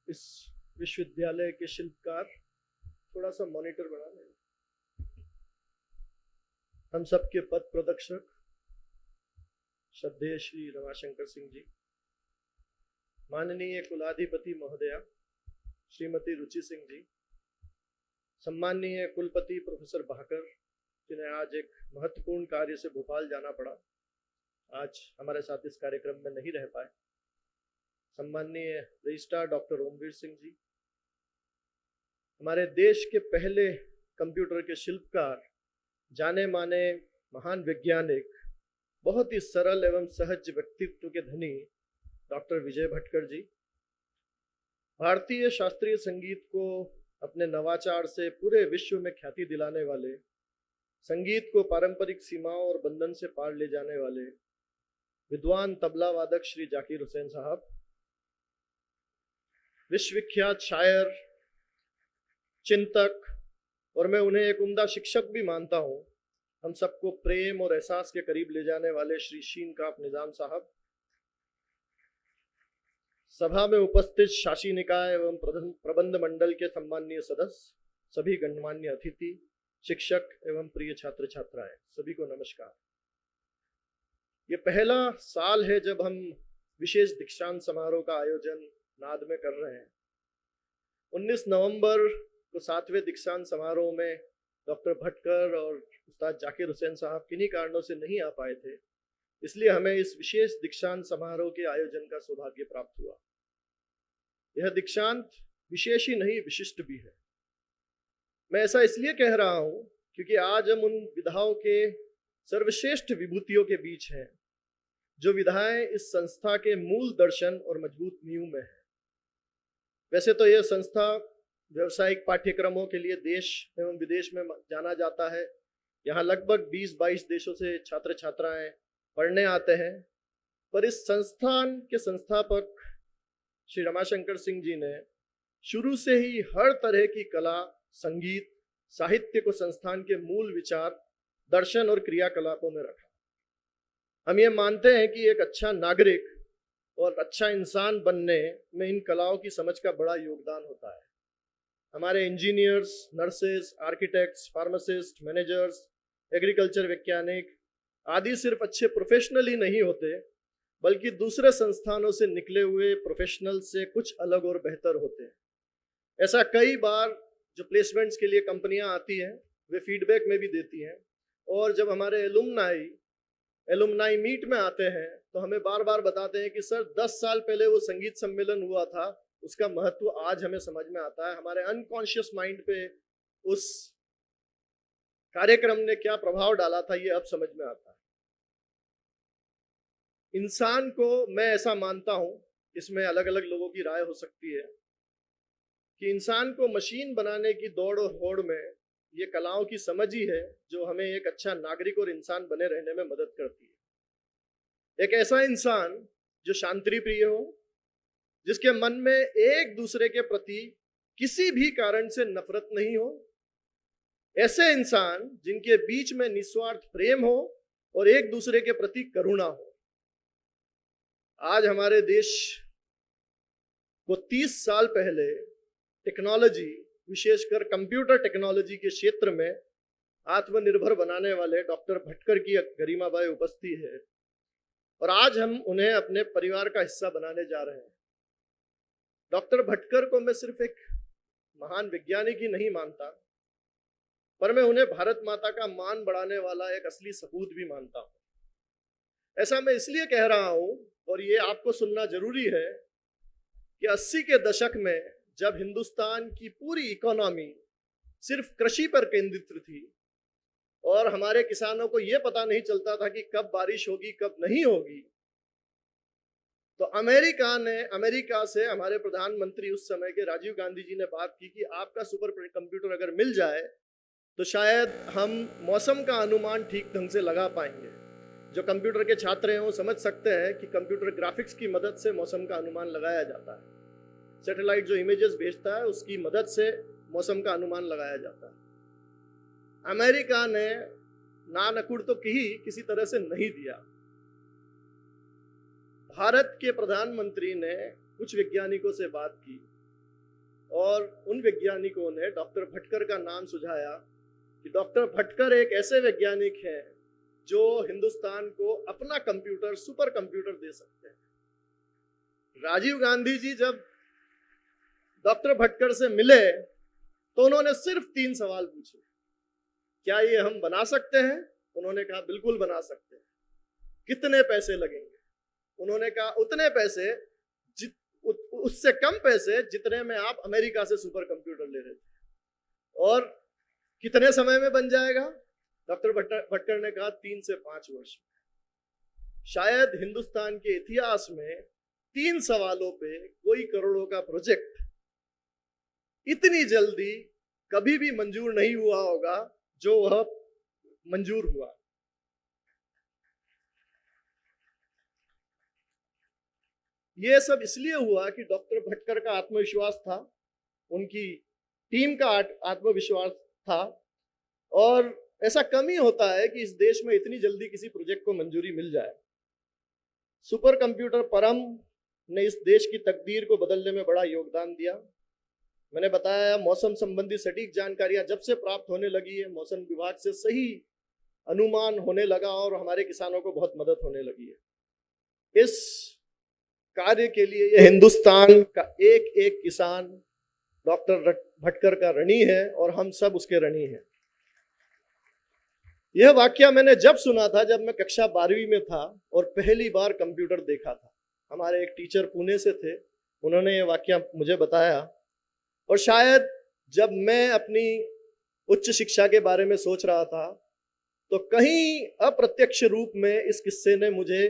इस विश्वविद्यालय के शिल्पकार थोड़ा सा मॉनिटर बढ़ा लें। हम सबके पथ प्रदर्शक श्रद्धेय श्री रमाशंकर सिंह जी, माननीय कुलाधिपति महोदया श्रीमती रुचि सिंह जी, सम्माननीय कुलपति प्रोफेसर भाकर जिन्हें आज एक महत्वपूर्ण कार्य से भोपाल जाना पड़ा, आज हमारे साथ इस कार्यक्रम में नहीं रह पाए, सम्माननीय रजिस्ट्रार डॉक्टर ओमवीर सिंह जी, हमारे देश के पहले कंप्यूटर के शिल्पकार, जाने माने महान वैज्ञानिक, बहुत ही सरल एवं सहज व्यक्तित्व के धनी डॉक्टर विजय भटकर जी, भारतीय शास्त्रीय संगीत को अपने नवाचार से पूरे विश्व में ख्याति दिलाने वाले, संगीत को पारंपरिक सीमाओं और बंधन से पार ले जाने वाले विद्वान तबला वादक श्री जाकिर हुसैन साहब, विश्वविख्यात शायर, चिंतक और मैं उन्हें एक उम्दा शिक्षक भी मानता हूं, हम सबको प्रेम और एहसास के करीब ले जाने वाले श्री शीन काप निजाम साहब, सभा में उपस्थित शासी निकाय एवं प्रबंध मंडल के सम्माननीय सदस्य, सभी गणमान्य अतिथि, शिक्षक एवं प्रिय छात्र छात्राएं, सभी को नमस्कार। ये पहला साल है जब हम विशेष दीक्षांत समारोह का आयोजन नाद में कर रहे हैं। 19 नवंबर को 7वें दीक्षांत समारोह में डॉक्टर भटकर और उस्ताद जाकिर हुसैन साहब किन्हीं कारणों से नहीं आ पाए थे, इसलिए हमें इस विशेष दीक्षांत समारोह के आयोजन का सौभाग्य प्राप्त हुआ। यह दीक्षांत विशेष ही नहीं, विशिष्ट भी है। मैं ऐसा इसलिए कह रहा हूं क्योंकि आज हम उन विधाओं के सर्वश्रेष्ठ विभूतियों के बीच हैं जो विधाएं इस संस्था के मूल दर्शन और मजबूत नींव में है। वैसे तो यह संस्था व्यावसायिक पाठ्यक्रमों के लिए देश एवं विदेश में जाना जाता है। यहाँ लगभग 20-22 देशों से छात्र छात्राएं पढ़ने आते हैं, पर इस संस्थान के संस्थापक श्री रमाशंकर सिंह जी ने शुरू से ही हर तरह की कला, संगीत, साहित्य को संस्थान के मूल विचार, दर्शन और क्रियाकलापों में रखा। हम ये मानते हैं कि एक अच्छा नागरिक और अच्छा इंसान बनने में इन कलाओं की समझ का बड़ा योगदान होता है। हमारे engineers, nurses, architects, pharmacist, managers, agriculture वैज्ञानिक आदि सिर्फ अच्छे प्रोफेशनल ही नहीं होते, बल्कि दूसरे संस्थानों से निकले हुए प्रोफेशनल से कुछ अलग और बेहतर होते हैं। ऐसा कई बार जो प्लेसमेंट्स के लिए कंपनियां आती हैं वे फीडबैक में भी देती हैं, और जब हमारे एलुमनाई मीट में आते हैं तो हमें बार बार बताते हैं कि सर 10 साल पहले वो संगीत सम्मेलन हुआ था, उसका महत्व आज हमें समझ में आता है, हमारे अनकॉन्शियस माइंड पे उस कार्यक्रम ने क्या प्रभाव डाला था ये अब समझ में आता है। इंसान को, मैं ऐसा मानता हूं, इसमें अलग अलग लोगों की राय हो सकती है, कि इंसान को मशीन बनाने की दौड़ और होड़ में ये कलाओं की समझ ही है जो हमें एक अच्छा नागरिक और इंसान बने रहने में मदद करती है। एक ऐसा इंसान जो शांति प्रिय हो, जिसके मन में एक दूसरे के प्रति किसी भी कारण से नफरत नहीं हो, ऐसे इंसान जिनके बीच में निस्वार्थ प्रेम हो और एक दूसरे के प्रति करुणा हो। आज हमारे देश को 30 साल पहले टेक्नोलॉजी, विशेषकर कंप्यूटर टेक्नोलॉजी के क्षेत्र में आत्मनिर्भर बनाने वाले डॉक्टर भटकर की गरिमाबाई उपस्थिति है, और आज हम उन्हें अपने परिवार का हिस्सा बनाने जा रहे हैं। डॉक्टर भटकर को मैं सिर्फ एक महान वैज्ञानिक ही नहीं मानता, पर मैं उन्हें भारत माता का मान बढ़ाने वाला एक असली सपूत भी मानता हूं। ऐसा मैं इसलिए कह रहा हूं, और ये आपको सुनना जरूरी है, कि 80 के दशक में जब हिंदुस्तान की पूरी इकोनॉमी सिर्फ कृषि पर केंद्रित थी और हमारे किसानों को यह पता नहीं चलता था कि कब बारिश होगी कब नहीं होगी, तो अमेरिका से हमारे प्रधानमंत्री उस समय के राजीव गांधी जी ने बात की कि आपका सुपर कंप्यूटर अगर मिल जाए तो शायद हम मौसम का अनुमान ठीक ढंग से लगा पाएंगे। जो कंप्यूटर के छात्र हैं वो समझ सकते हैं कि कंप्यूटर ग्राफिक्स की मदद से मौसम का अनुमान लगाया जाता है। सैटेलाइट जो इमेजेस भेजता है उसकी मदद से मौसम का अनुमान लगाया जाता है। अमेरिका ने ना नकुड़ तो किसी तरह से नहीं दिया। भारत के प्रधानमंत्री ने कुछ वैज्ञानिकों से बात की और उन वैज्ञानिकों ने डॉक्टर भटकर का नाम सुझाया कि डॉक्टर भटकर एक ऐसे वैज्ञानिक हैं जो हिंदुस्तान को अपना कंप्यूटर, सुपर कंप्यूटर दे सकते हैं। राजीव गांधी जी जब डॉक्टर भटकर से मिले तो उन्होंने सिर्फ 3 सवाल पूछे। क्या ये हम बना सकते हैं? उन्होंने कहा बिल्कुल बना सकते हैं। कितने पैसे लगेंगे? उन्होंने कहा उतने पैसे, उससे कम पैसे जितने में आप अमेरिका से सुपर कंप्यूटर ले रहे थे। और कितने समय में बन जाएगा? डॉक्टर भटकर ने कहा 3 से 5 वर्ष में। शायद हिंदुस्तान के इतिहास में 3 सवालों पे कोई करोड़ों का प्रोजेक्ट इतनी जल्दी कभी भी मंजूर नहीं हुआ होगा जो वह मंजूर हुआ। यह सब इसलिए हुआ कि डॉक्टर भटकर का आत्मविश्वास था, उनकी टीम का आत्मविश्वास था। और ऐसा कम ही होता है कि इस देश में इतनी जल्दी किसी प्रोजेक्ट को मंजूरी मिल जाए। सुपर कंप्यूटर परम ने इस देश की तकदीर को बदलने में बड़ा योगदान दिया। मैंने बताया मौसम संबंधी सटीक जानकारियां जब से प्राप्त होने लगी है, मौसम विभाग से सही अनुमान होने लगा और हमारे किसानों को बहुत मदद होने लगी है। इस कार्य के लिए ये हिंदुस्तान का एक एक किसान डॉक्टर भटकर का ऋणी है और हम सब उसके ऋणी हैं। यह वाकया मैंने जब सुना था जब मैं कक्षा 12वीं में था और पहली बार कंप्यूटर देखा था। हमारे एक टीचर पुणे से थे, उन्होंने ये वाकया मुझे बताया। और शायद जब मैं अपनी उच्च शिक्षा के बारे में सोच रहा था तो कहीं अप्रत्यक्ष रूप में इस किस्से ने मुझे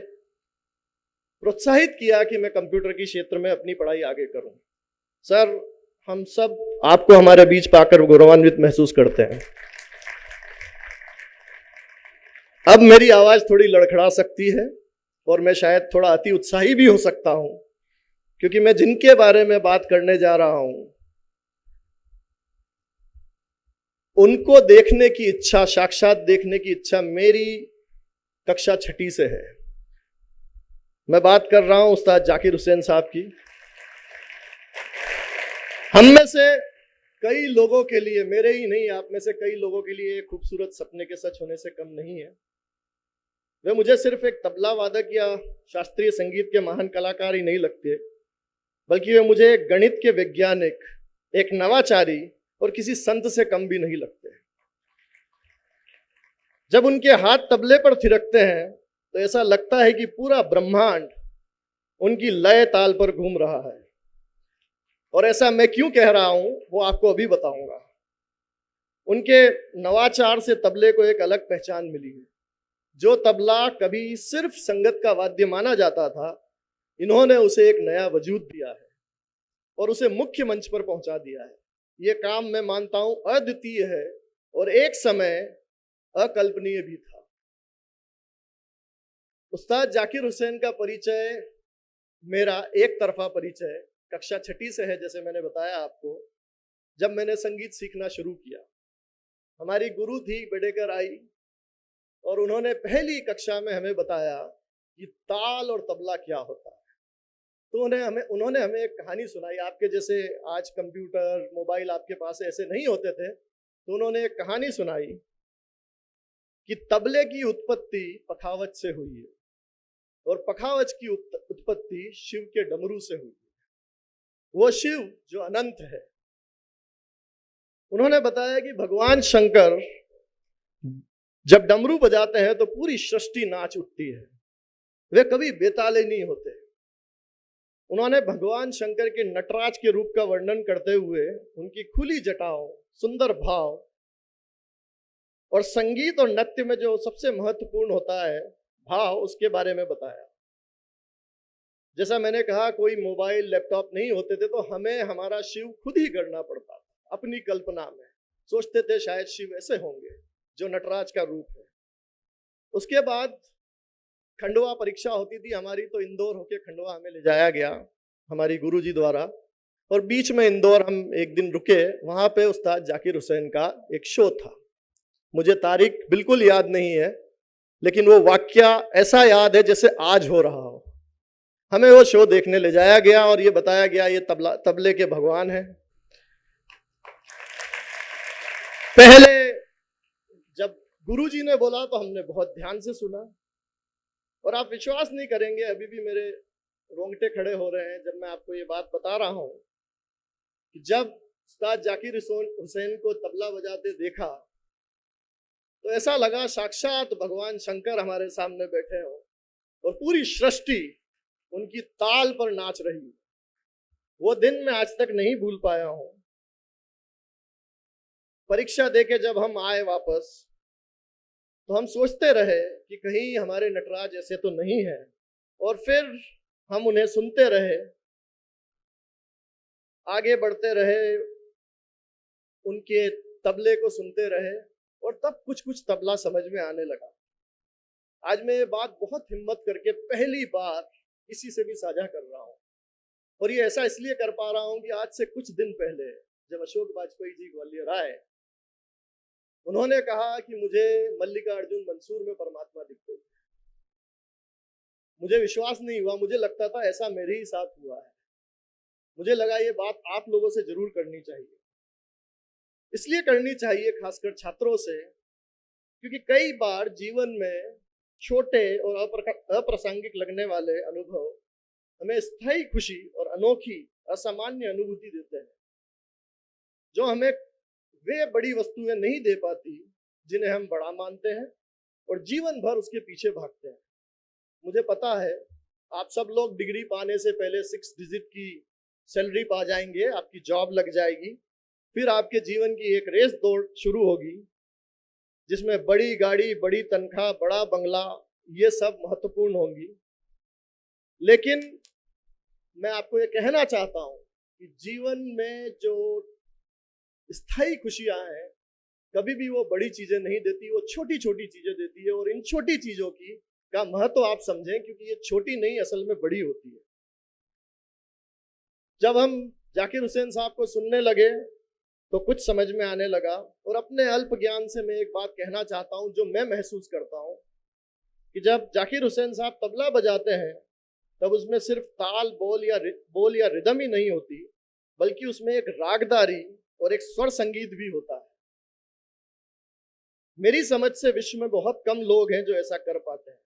प्रोत्साहित किया कि मैं कंप्यूटर के क्षेत्र में अपनी पढ़ाई आगे करूं। सर, हम सब आपको हमारे बीच पाकर गौरवान्वित महसूस करते हैं। अब मेरी आवाज थोड़ी लड़खड़ा सकती है और मैं शायद थोड़ा अति उत्साही भी हो सकता हूं, क्योंकि मैं जिनके बारे में बात करने जा रहा हूं उनको देखने की इच्छा, साक्षात देखने की इच्छा मेरी कक्षा 6ठी से है। मैं बात कर रहा हूं उस्ताद जाकिर हुसैन साहब की। हम में से कई लोगों के लिए, मेरे ही नहीं आप में से कई लोगों के लिए खूबसूरत सपने के सच होने से कम नहीं है। वे मुझे सिर्फ एक तबला वादक या शास्त्रीय संगीत के महान कलाकार ही नहीं लगते, बल्कि वे मुझे एक गणित के वैज्ञानिक, एक नवाचारी और किसी संत से कम भी नहीं लगते। जब उनके हाथ तबले पर थिरकते हैं तो ऐसा लगता है कि पूरा ब्रह्मांड उनकी लय ताल पर घूम रहा है। और ऐसा मैं क्यों कह रहा हूं वो आपको अभी बताऊंगा। उनके नवाचार से तबले को एक अलग पहचान मिली है। जो तबला कभी सिर्फ संगत का वाद्य माना जाता था, इन्होंने उसे एक नया वजूद दिया है और उसे मुख्य मंच पर पहुंचा दिया है। ये काम मैं मानता हूं अद्वितीय है और एक समय अकल्पनीय भी था। उस्ताद जाकिर हुसैन का परिचय मेरा एक तरफा परिचय कक्षा 6ठी से है, जैसे मैंने बताया आपको। जब मैंने संगीत सीखना शुरू किया, हमारी गुरु थी बेडेकर आई और उन्होंने पहली कक्षा में हमें बताया कि ताल और तबला क्या होता है। तो उन्होंने हमें एक कहानी सुनाई। आपके जैसे आज कंप्यूटर, मोबाइल आपके पास ऐसे नहीं होते थे, तो उन्होंने एक कहानी सुनाई कि तबले की उत्पत्ति पखावज से हुई है और पखावज की उत्पत्ति शिव के डमरू से हुई है। वो शिव जो अनंत है। उन्होंने बताया कि भगवान शंकर जब डमरू बजाते हैं तो पूरी सृष्टि नाच उठती है, वे कभी बेताले नहीं होते। उन्होंने भगवान शंकर के नटराज के रूप का वर्णन करते हुए उनकी खुली जटाओं, सुंदर भाव और संगीत और नृत्य में जो सबसे महत्वपूर्ण होता है भाव, उसके बारे में बताया। जैसा मैंने कहा, कोई मोबाइल, लैपटॉप नहीं होते थे तो हमें हमारा शिव खुद ही गढ़ना पड़ता था। अपनी कल्पना में सोचते थे शायद शिव ऐसे होंगे जो नटराज का रूप है। उसके बाद खंडवा परीक्षा होती थी हमारी, तो इंदौर होके खंडवा हमें ले जाया गया हमारी गुरुजी द्वारा। और बीच में इंदौर हम एक दिन रुके। वहां पे उस्ताद जाकिर हुसैन का एक शो था। मुझे तारीख बिल्कुल याद नहीं है, लेकिन वो वाकया ऐसा याद है जैसे आज हो रहा हो। हमें वो शो देखने ले जाया गया और ये बताया गया ये तबले के भगवान हैं। पहले जब गुरुजी ने बोला तो हमने बहुत ध्यान से सुना, और आप विश्वास नहीं करेंगे, अभी भी मेरे रोंगटे खड़े हो रहे हैं जब मैं आपको ये बात बता रहा हूं कि जब उस्ताद जाकिर हुसैन को तबला बजाते देखा तो ऐसा लगा साक्षात भगवान शंकर हमारे सामने बैठे हो और पूरी सृष्टि उनकी ताल पर नाच रही है। वो दिन मैं आज तक नहीं भूल पाया हूं। परीक्षा देके जब हम आए वापस तो हम सोचते रहे कि कहीं हमारे नटराज ऐसे तो नहीं है, और फिर हम उन्हें सुनते रहे, आगे बढ़ते रहे, उनके तबले को सुनते रहे, और तब कुछ कुछ तबला समझ में आने लगा। आज मैं ये बात बहुत हिम्मत करके पहली बार किसी से भी साझा कर रहा हूं, और ये ऐसा इसलिए कर पा रहा हूं कि आज से कुछ दिन पहले जब अशोक वाजपेयी जी ग्वालियर आए, उन्होंने कहा कि मुझे मल्लिकार्जुन मंसूर में परमात्मा दिखते हैं। मुझे विश्वास नहीं हुआ, मुझे लगता था ऐसा मेरे ही साथ हुआ है। मुझे लगा ये बात आप लोगों से जरूर करनी चाहिए, इसलिए करनी चाहिए खासकर छात्रों से, क्योंकि कई बार जीवन में छोटे और अप्रासंगिक लगने वाले अनुभव हमें स्थायी खुशी और अनोखी असामान्य अनुभूति देते हैं, जो हमें वे बड़ी वस्तुएं नहीं दे पाती जिन्हें हम बड़ा मानते हैं और जीवन भर उसके पीछे भागते हैं। मुझे पता है आप सब लोग डिग्री पाने से पहले 6 डिजिट की सैलरी पा जाएंगे, आपकी जॉब लग जाएगी, फिर आपके जीवन की एक रेस दौड़ शुरू होगी जिसमें बड़ी गाड़ी, बड़ी तनख्वाह, बड़ा बंगला, ये सब महत्वपूर्ण होंगी। लेकिन मैं आपको ये कहना चाहता हूं कि जीवन में जो स्थायी खुशियां हैं कभी भी वो बड़ी चीजें नहीं देती, वो छोटी छोटी चीजें देती है, और इन छोटी चीजों की का महत्व आप समझें, क्योंकि ये छोटी नहीं असल में बड़ी होती है। जब हम जाकिर हुसैन साहब को सुनने लगे तो कुछ समझ में आने लगा, और अपने अल्प ज्ञान से मैं एक बात कहना चाहता हूं जो मैं महसूस करता हूं कि जब जाकिर हुसैन साहब तबला बजाते हैं तब उसमें सिर्फ ताल, बोल या रिदम ही नहीं होती, बल्कि उसमें एक रागदारी और एक स्वर संगीत भी होता है। मेरी समझ से विश्व में बहुत कम लोग हैं जो ऐसा कर पाते हैं।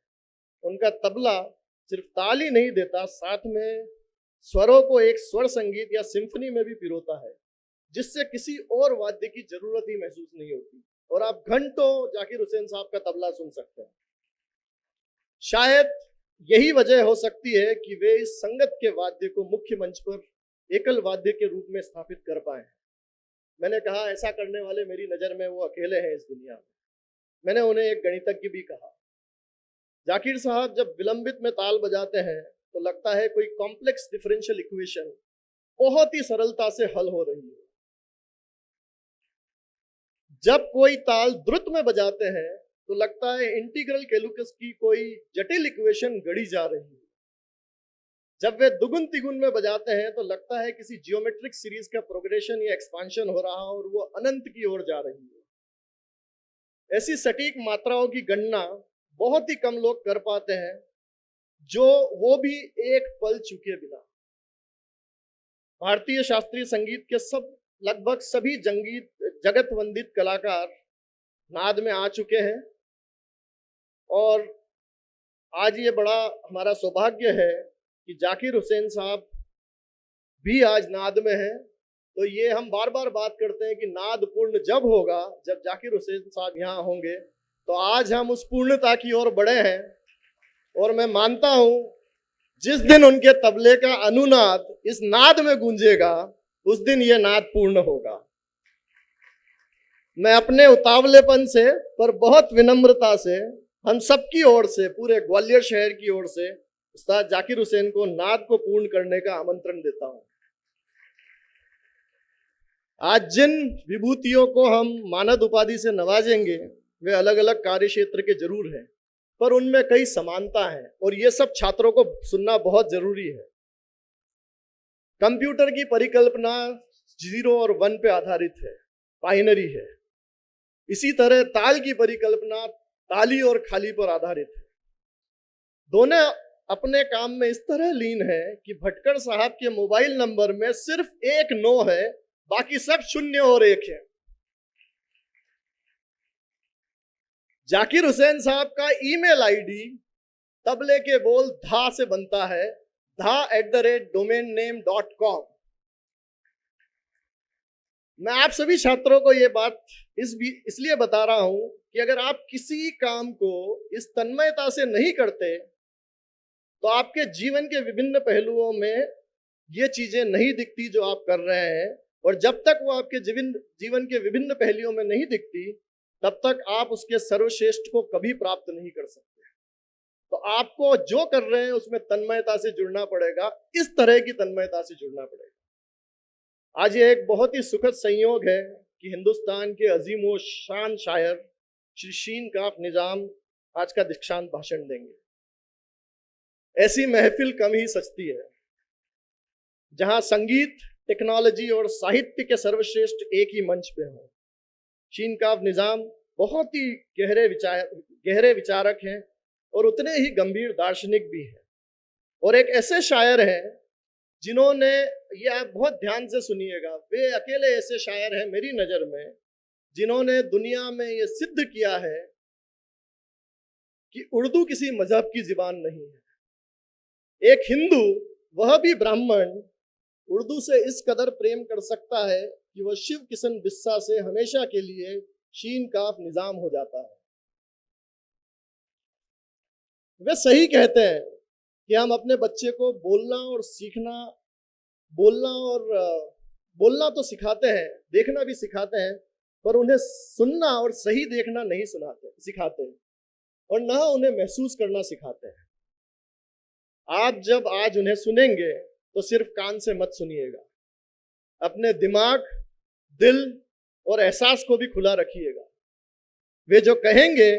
उनका तबला सिर्फ ताल ही नहीं देता, साथ में स्वरों को एक स्वर संगीत या सिम्फनी में भी पिरोता है, जिससे किसी और वाद्य की जरूरत ही महसूस नहीं होती, और आप घंटों जाकिर हुसैन साहब का तबला सुन सकते हैं। शायद यही वजह हो सकती है कि वे इस संगत के वाद्य को मुख्य मंच पर एकल वाद्य के रूप में स्थापित कर पाए। मैंने कहा ऐसा करने वाले मेरी नजर में वो अकेले हैं इस दुनिया में। मैंने उन्हें एक गणितज्ञ भी कहा। जाकिर साहब जब विलंबित में ताल बजाते हैं तो लगता है कोई कॉम्प्लेक्स डिफरेंशियल इक्वेशन बहुत ही सरलता से हल हो रही है। जब कोई ताल द्रुत में बजाते हैं तो लगता है इंटीग्रल कैलकुलस की कोई जटिल इक्वेशन गढ़ी जा रही है। जब वे दुगुन तिगुन में बजाते हैं तो लगता है किसी जियोमेट्रिक सीरीज का प्रोग्रेशन या एक्सपांशन हो रहा और वो अनंत की ओर जा रही है। ऐसी सटीक मात्राओं की गणना बहुत ही कम लोग कर पाते हैं, जो वो भी एक पल चुके बिना। भारतीय शास्त्रीय संगीत के लगभग सभी जगत वंदित कलाकार नाद में आ चुके हैं, और आज ये बड़ा हमारा सौभाग्य है कि जाकिर हुसैन साहब भी आज नाद में हैं। तो ये हम बार बार बात करते हैं कि नाद पूर्ण जब होगा, जब जाकिर हुसैन साहब यहाँ होंगे। तो आज हम उस पूर्णता की ओर बढ़े हैं, और मैं मानता हूं जिस दिन उनके तबले का अनुनाद इस नाद में गूंजेगा उस दिन ये नाद पूर्ण होगा। मैं अपने उतावलेपन से पर बहुत विनम्रता से हम सबकी ओर से, पूरे ग्वालियर शहर की ओर से उस्ताद जाकिर हुसैन को नाद को पूर्ण करने का आमंत्रण देता हूं। आज जिन विभूतियों को हम मानद उपाधि से नवाजेंगे वे अलग अलग कार्य क्षेत्र के जरूर हैं, पर उनमें कई समानता है, और ये सब छात्रों को सुनना बहुत जरूरी है। कंप्यूटर की परिकल्पना 0 और 1 पे आधारित है, बाइनरी है। इसी तरह ताल की परिकल्पना ताली और खाली पर आधारित है। दोनों अपने काम में इस तरह लीन है कि भटकर साहब के मोबाइल नंबर में सिर्फ एक 9 है, बाकी सब 0 और 1 है। जाकिर हुसैन साहब का ईमेल आईडी तबले के बोल धा से बनता है, dha@domain-name.com। मैं आप सभी छात्रों को ये बात इसलिए बता रहा हूं कि अगर आप किसी काम को इस तन्मयता से नहीं करते तो आपके जीवन के विभिन्न पहलुओं में ये चीजें नहीं दिखती जो आप कर रहे हैं, और जब तक वो आपके जीवन के विभिन्न पहलुओं में नहीं दिखती तब तक आप उसके सर्वश्रेष्ठ को कभी प्राप्त नहीं कर सकते। तो आपको जो कर रहे हैं उसमें तन्मयता से जुड़ना पड़ेगा, इस तरह की तन्मयता से जुड़ना पड़ेगा। आज ये एक बहुत ही सुखद संयोग है कि हिंदुस्तान के अजीम शान शायर श्री शीन काफ निजाम आज का दीक्षांत भाषण देंगे। ऐसी महफिल कम ही सजती है जहां संगीत, टेक्नोलॉजी और साहित्य के सर्वश्रेष्ठ एक ही मंच पे हो। शीन काफ निजाम बहुत ही गहरे विचारक हैं और उतने ही गंभीर दार्शनिक भी हैं, और एक ऐसे शायर हैं जिन्होंने, ये आप बहुत ध्यान से सुनिएगा, वे अकेले ऐसे शायर हैं मेरी नजर में जिन्होंने दुनिया में ये सिद्ध किया है कि उर्दू किसी मजहब की जुबान नहीं है। एक हिंदू, वह भी ब्राह्मण, उर्दू से इस कदर प्रेम कर सकता है कि वह शिव किशन बिस्सा से हमेशा के लिए शीन काफ निजाम हो जाता है। वे सही कहते हैं कि हम अपने बच्चे को बोलना तो सिखाते हैं, देखना भी सिखाते हैं, पर उन्हें सुनना और सही देखना नहीं सिखाते हैं, और न उन्हें महसूस करना सिखाते हैं। आप जब आज उन्हें सुनेंगे तो सिर्फ कान से मत सुनिएगा, अपने दिमाग, दिल और एहसास को भी खुला रखिएगा। वे जो कहेंगे,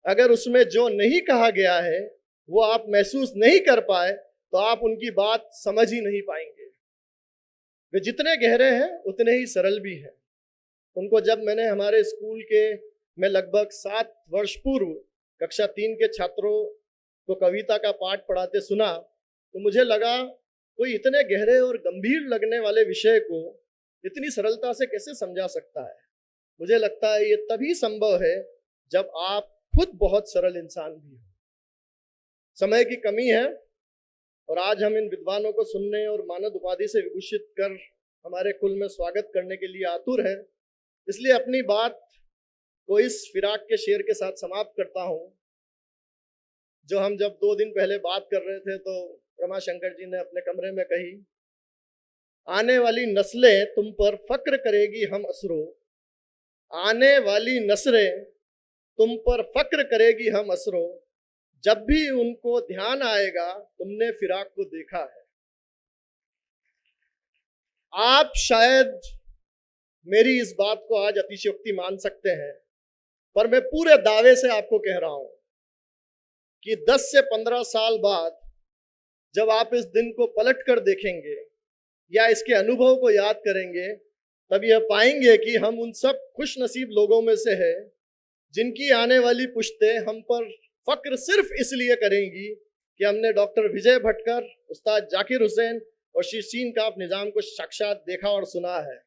अगर उसमें जो नहीं कहा गया है वो आप महसूस नहीं कर पाए तो आप उनकी बात समझ ही नहीं पाएंगे। वे जितने गहरे हैं उतने ही सरल भी हैं। उनको जब मैंने हमारे स्कूल में लगभग 7 वर्ष पूर्व कक्षा 3 के छात्रों को कविता का पाठ पढ़ाते सुना तो मुझे लगा कोई इतने गहरे और गंभीर लगने वाले विषय को इतनी सरलता से कैसे समझा सकता है। मुझे लगता है ये तभी संभव है जब आप खुद बहुत सरल इंसान भी हो। समय की कमी है और आज हम इन विद्वानों को सुनने और मानद उपाधि से विभूषित कर हमारे कुल में स्वागत करने के लिए आतुर हैं। इसलिए अपनी बात को इस फिराक के शेर के साथ समाप्त करता हूं, जो हम जब 2 दिन पहले बात कर रहे थे तो रमा शंकर जी ने अपने कमरे में कही, आने वाली नस्लें तुम पर फक्र करेगी हम असरों, आने वाली नस्लें तुम पर फक्र करेगी हम असरों, जब भी उनको ध्यान आएगा तुमने फिराक को देखा है। आप शायद मेरी इस बात को आज अतिशयोक्ति मान सकते हैं, पर मैं पूरे दावे से आपको कह रहा हूं कि 10 से 15 साल बाद जब आप इस दिन को पलट कर देखेंगे या इसके अनुभव को याद करेंगे, तब यह पाएंगे कि हम उन सब खुश नसीब लोगों में से हैं जिनकी आने वाली पुश्तें हम पर फक्र सिर्फ इसलिए करेंगी कि हमने डॉक्टर विजय भटकर, उस्ताद जाकिर हुसैन और श्री शीन काफ निजाम को साक्षात देखा और सुना है।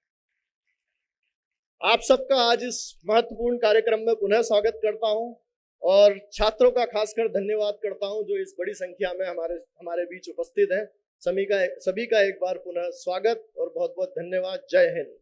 आप सबका आज इस महत्वपूर्ण कार्यक्रम में पुनः स्वागत करता हूं और छात्रों का खासकर धन्यवाद करता हूं जो इस बड़ी संख्या में हमारे बीच उपस्थित हैं। सभी का एक बार पुनः स्वागत और बहुत बहुत धन्यवाद। जय हिंद।